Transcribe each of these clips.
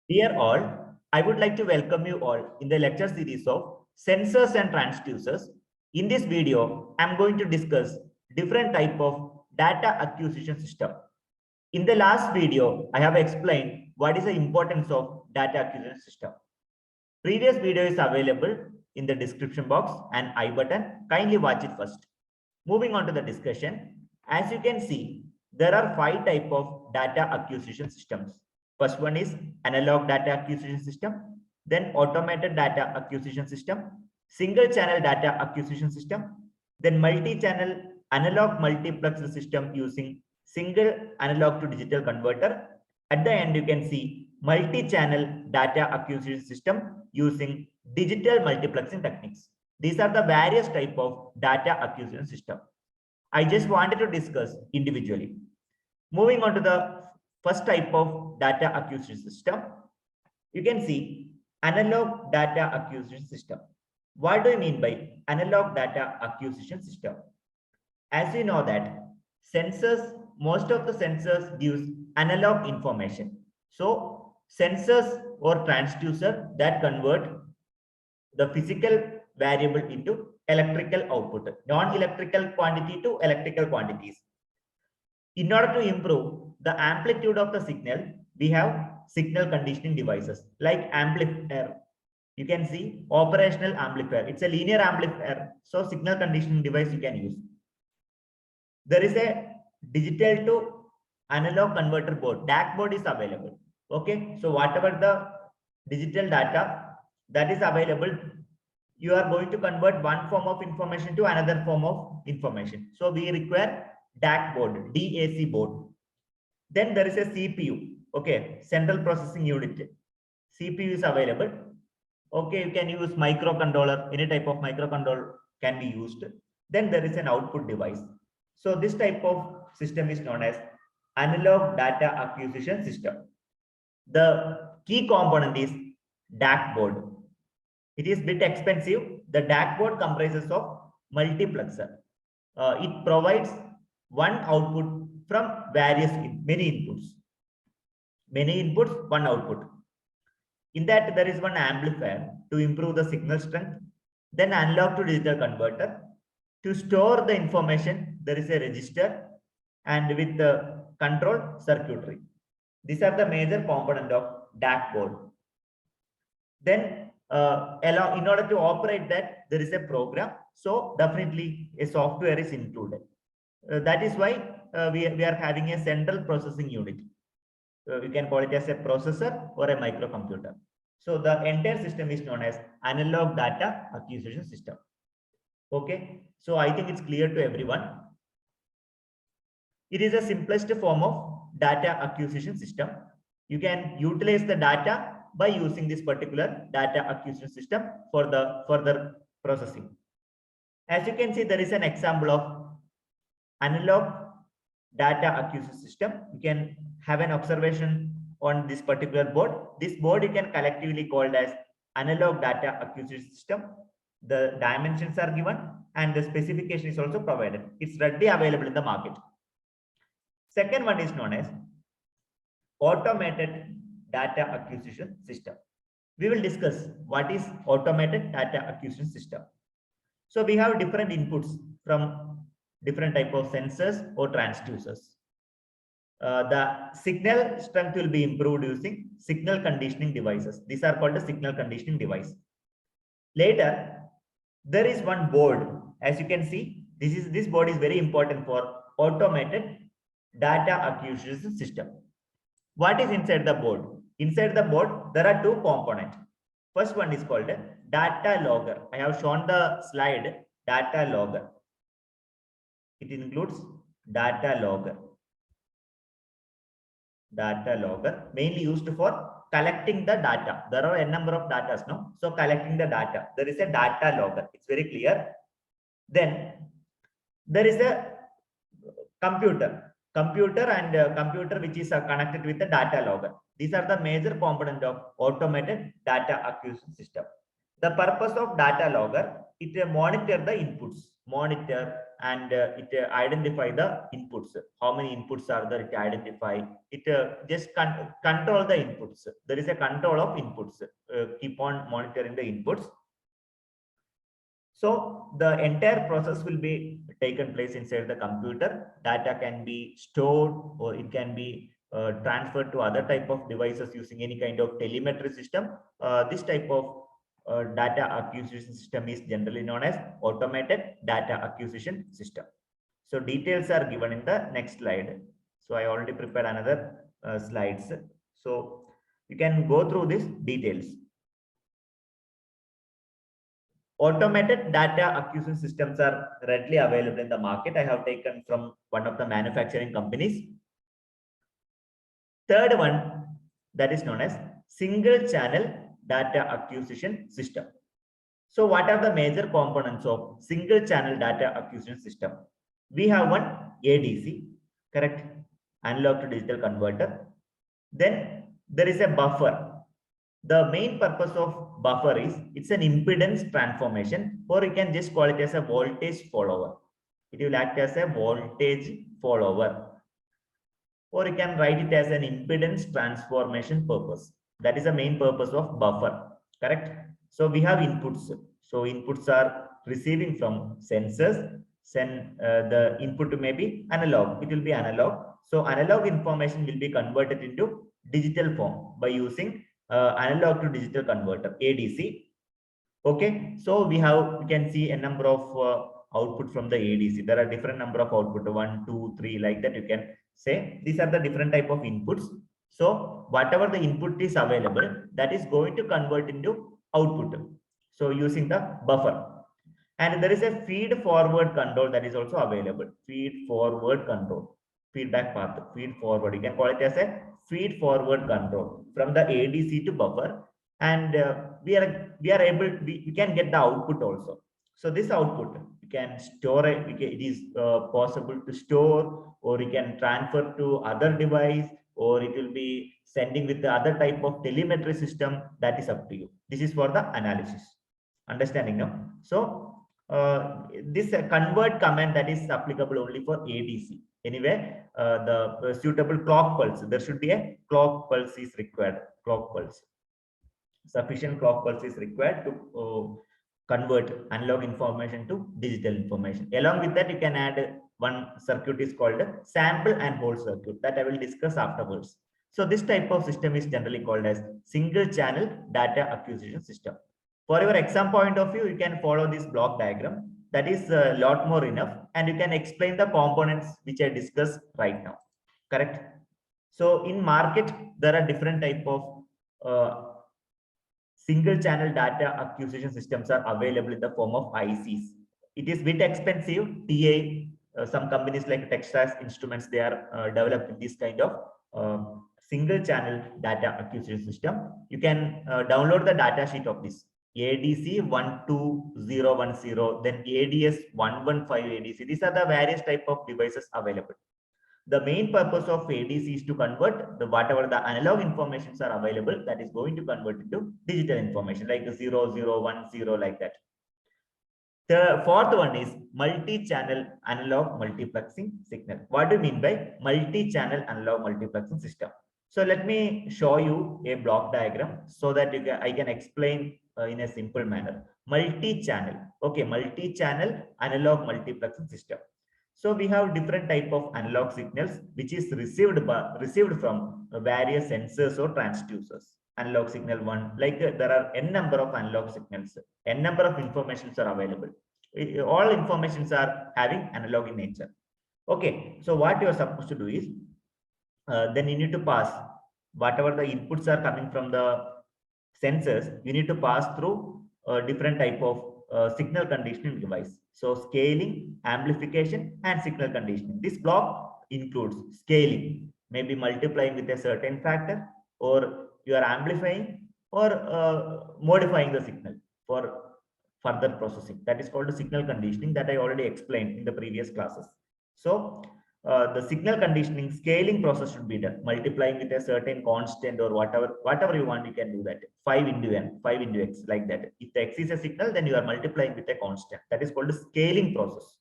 Dear all, I would like to welcome you all in the lecture series of sensors and transducers. In this video, I am going to discuss different type of data acquisition system. In the last video, I have explained what is the importance of data acquisition system. Previous video is available in the description box and I button. Kindly watch it first. Moving on to the discussion, as you can see, there are 5 types of data acquisition systems. First one is analog data acquisition system, then automated data acquisition system, single channel data acquisition system, then multi-channel analog multiplexer system using single analog to digital converter. At the end, you can see multi-channel data acquisition system using digital multiplexing techniques. These are the various type of data acquisition system. I just wanted to discuss individually. Moving on to the first type of data acquisition system, you can see analog data acquisition system. What do you mean by analog data acquisition system? As you know that sensors, most of the sensors gives analog information. So sensors or transducer that convert the physical variable into electrical output, non-electrical quantity to electrical quantities. In order to improve the amplitude of the signal, we have signal conditioning devices like amplifier. You can see operational amplifier. It's a linear amplifier. So signal conditioning device you can use. There is a digital to analog converter board. DAC board is available. Okay. So whatever the digital data that is available, you are going to convert one form of information to another form of information. So we require DAC board, DAC board. Then there is a CPU. Okay, central processing unit. CPU is available. Okay, you can use microcontroller. Any type of microcontroller can be used. Then there is an output device. So this type of system is known as analog data acquisition system. The key component is DAC board. It is a bit expensive. The DAC board comprises of multiplexer. It provides one output from many inputs, one output. In that, there is one amplifier to improve the signal strength. Then analog to digital converter. To store the information, there is a register and with the control circuitry. These are the major component of DAC board. Then in order to operate that, there is a program. So definitely a software is included. That is why we are having a central processing unit. You can call it as a processor or a microcomputer. So the entire system is known as analog data acquisition system. Okay. So I think it's clear to everyone. It is the simplest form of data acquisition system. You can utilize the data by using this particular data acquisition system for the further processing. As you can see, there is an example of analog data acquisition system. You can have an observation on this particular board. This board you can collectively called as analog data acquisition system. The dimensions are given and the specification is also provided. It's readily available in the market. Second one is known as automated data acquisition system. We will discuss what is automated data acquisition system. So we have different inputs from different type of sensors or transducers. The signal strength will be improved using signal conditioning devices. These are called the signal conditioning device. Later, there is one board. As you can see, this board is very important for automated data acquisition system. What is inside the board? Inside the board, there are 2 components. First one is called data logger. I have shown the slide data logger. It includes data logger. Data logger mainly used for collecting the data. There are a number of data, no? So collecting the data. There is a data logger. It's very clear. Then there is a computer which is connected with the data logger. These are the major component of automated data acquisition system. The purpose of data logger, it monitor the inputs, monitor, and it identify the inputs. How many inputs are there? It identify. It just control the inputs. There is a control of inputs. Keep on monitoring the inputs. So the entire process will be taken place inside the computer. Data can be stored or it can be transferred to other type of devices using any kind of telemetry system. This type of data acquisition system is generally known as automated data acquisition system. So details are given in the next slide. So I already prepared another slides. So you can go through these details. Automated data acquisition systems are readily available in the market. I have taken from one of the manufacturing companies. Third one, that is known as single channel data acquisition system. So what are the major components of single channel data acquisition system? We have one ADC, correct? Analog to digital converter. Then there is a buffer. The main purpose of buffer is it's an impedance transformation, or you can just call it as a voltage follower. It will act as a voltage follower, or you can write it as an impedance transformation purpose. That is the main purpose of buffer, correct? So we have inputs. So inputs are receiving from sensors. The input may be analog. It will be analog. So analog information will be converted into digital form by using analog to digital converter, ADC. Okay, so we can see a number of output from the ADC. There are different number of output, 1, 2, 3, like that. You can say these are the different type of inputs. So whatever the input is available, that is going to convert into output. So using the buffer. And there is a feed forward control that is also available. Feed forward control, feedback path, feed forward. You can call it as a feed forward control from the ADC to buffer, and we are able, we can get the output also. So this output you can store it. It is possible to store, or you can transfer to other device, or it will be sending with the other type of telemetry system. That is up to you. This is for the analysis. Understanding now? So this convert command, that is applicable only for ADC. Anyway, the suitable clock pulse, there should be a clock pulse is required. Clock pulse, sufficient clock pulse is required to convert analog information to digital information. Along with that, you can add one circuit is called sample and hold circuit, that I will discuss afterwards. So this type of system is generally called as single channel data acquisition system. For your exam point of view, you can follow this block diagram. That is a lot more enough, and you can explain the components which I discussed right now. Correct? So in market, there are different type of single channel data acquisition systems are available in the form of ICs. It is a bit expensive. TA, some companies like Texas Instruments, they are developing this kind of single channel data acquisition system. You can download the data sheet of this. ADC 12010, then ADS 115 ADC. These are the various type of devices available. The main purpose of ADC is to convert whatever the analog informations are available, that is going to convert into digital information, like 0010, like that. The fourth one is multi-channel analog multiplexing signal. What do you mean by multi-channel analog multiplexing system? So let me show you a block diagram so that I can explain in a simple manner. Multi-channel, okay, multi-channel analog multiplexing system. So we have different type of analog signals which is received from various sensors or transducers. Analog signal 1, like there are n number of analog signals, n number of informations are available. All informations are having analog in nature. Okay, so what you are supposed to do is then you need to pass whatever the inputs are coming from the sensors. You need to pass through different type of signal conditioning device. So scaling, amplification, and signal conditioning. This block includes scaling, maybe multiplying with a certain factor, or you are amplifying or modifying the signal for further processing. That is called the signal conditioning, that I already explained in the previous classes. So the signal conditioning scaling process should be done, multiplying with a certain constant or whatever you want. You can do that 5 into n, 5 into x, like that. If the x is a signal, then you are multiplying with a constant. That is called the scaling process.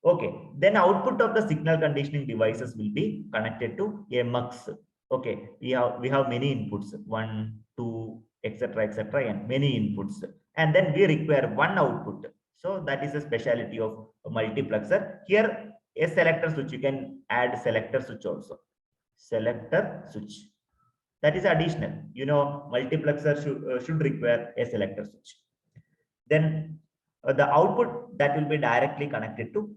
Okay, then output of the signal conditioning devices will be connected to a mux. Okay, we have many inputs, 1, 2, etc., and many inputs, and then we require one output. So that is a specialty of a multiplexer. Here, a selector switch, you can add selector switch also. Selector switch. That is additional. Multiplexer should require a selector switch. Then the output that will be directly connected to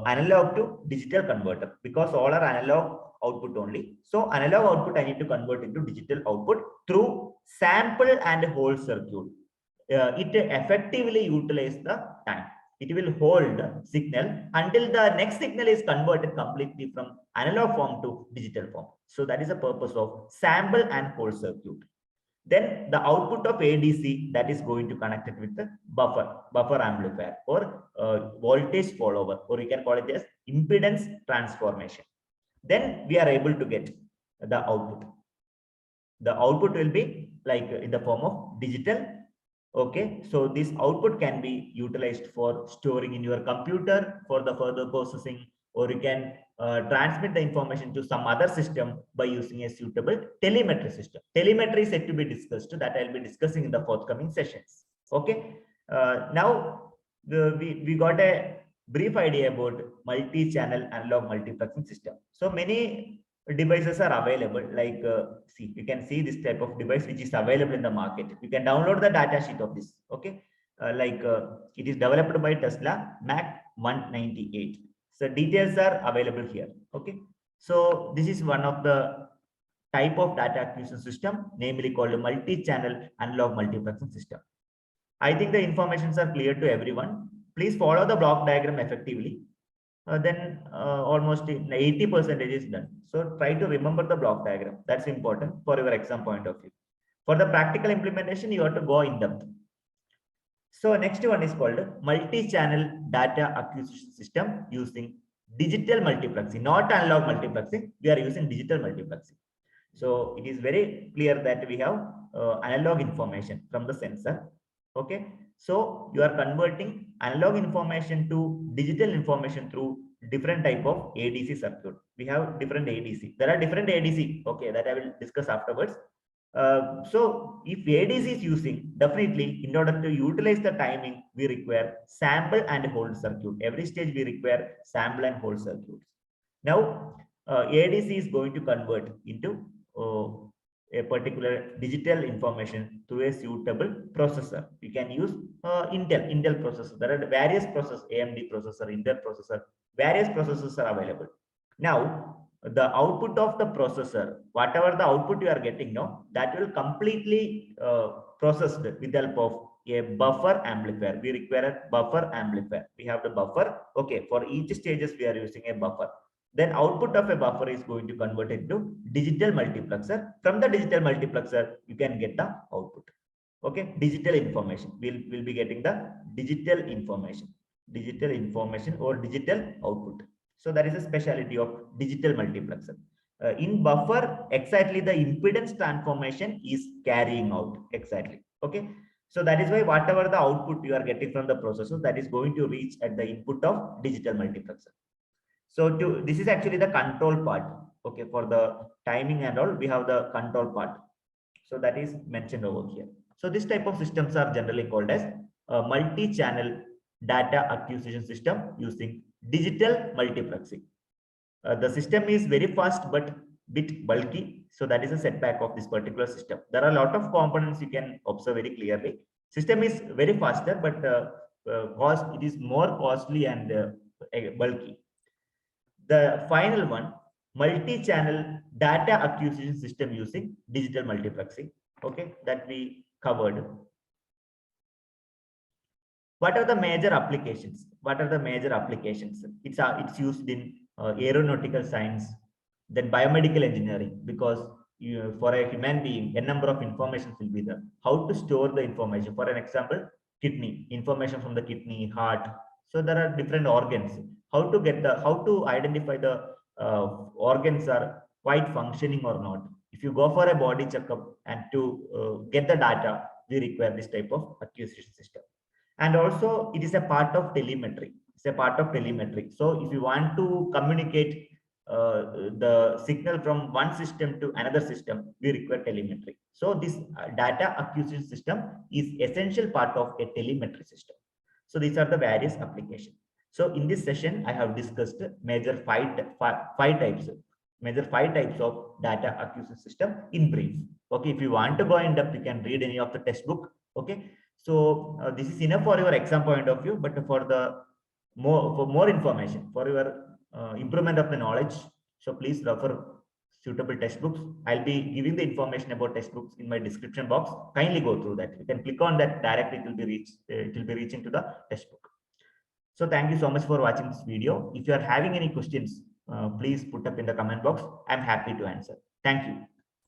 analog to digital converter, because all are analog output only. So analog output I need to convert into digital output through sample and hold circuit. It effectively utilizes the time. It will hold signal until the next signal is converted completely from analog form to digital form. So that is the purpose of sample and hold circuit. Then the output of ADC, that is going to connect it with the buffer amplifier, or voltage follower, or you can call it as impedance transformation. Then we are able to get the output. The output will be like in the form of digital. Okay, so this output can be utilized for storing in your computer for the further processing, or you can transmit the information to some other system by using a suitable telemetry system. Telemetry is set to be discussed, that I'll be discussing in the forthcoming sessions. Okay, now we got a brief idea about multi-channel analog multiplexing system. So many devices are available, like see, you can see this type of device which is available in the market. You can download the data sheet of this. Okay, it is developed by Tesla Mac 198. So details are available here. Okay, so this is one of the type of data acquisition system, namely called multi-channel analog multiplexing system. I think the informations are clear to everyone. Please follow the block diagram effectively. Then almost 80% is done. So try to remember the block diagram. That's important for your exam point of view. For the practical implementation, you have to go in depth. So next one is called multi-channel data acquisition system using digital multiplexing, not analog multiplexing. We are using digital multiplexing. So it is very clear that we have analog information from the sensor. Okay, so you are converting analog information to digital information through different type of ADC circuit. We have different ADC. There are different ADC. Okay, that I will discuss afterwards. So if ADC is using, definitely in order to utilize the timing, we require sample and hold circuit. Every stage we require sample and hold circuits. Now ADC is going to convert into a particular digital information through a suitable processor. You can use Intel processor. There are various processors, AMD processor, Intel processor, various processors are available. Now the output of the processor, whatever the output you are getting now, that will completely processed with the help of a buffer amplifier. We require a buffer amplifier. We have the buffer. Okay, for each stages we are using a buffer. Then output of a buffer is going to convert into digital multiplexer. From the digital multiplexer, you can get the output. Okay, digital information. We'll be getting the digital information or digital output. So that is a specialty of digital multiplexer. In buffer, exactly the impedance transformation is carrying out exactly. Okay, so that is why whatever the output you are getting from the processor, that is going to reach at the input of digital multiplexer. So this is actually the control part. Okay, for the timing and all, we have the control part. So that is mentioned over here. So this type of systems are generally called as a multi-channel data acquisition system using digital multiplexing. The system is very fast but bit bulky. So that is a setback of this particular system. There are a lot of components you can observe very clearly. System is very faster, but it is more costly and bulky. The final one, multi-channel data acquisition system using digital multiplexing. Okay, that we covered. What are the major applications? It's used in aeronautical science, then biomedical engineering, because for a human being, a number of information will be there. How to store the information? For an example, kidney, information from the kidney, heart. So there are different organs. How to identify the organs are quite functioning or not. If you go for a body checkup and to get the data, we require this type of acquisition system. And also it is a part of telemetry. It's a part of telemetry. So if you want to communicate the signal from one system to another system, we require telemetry. So this data acquisition system is essential part of a telemetry system. So these are the various applications. So in this session, I have discussed major five types of data acquisition system in brief. Okay, if you want to go in depth, you can read any of the textbook. Okay, so this is enough for your exam point of view, but for more information, for your improvement of the knowledge, so please refer suitable textbooks. I'll be giving the information about textbooks in my description box. Kindly go through that. You can click on that directly. It will be reaching to the textbook. So thank you so much for watching this video. If you are having any questions, please put up in the comment box. I'm happy to answer. Thank you.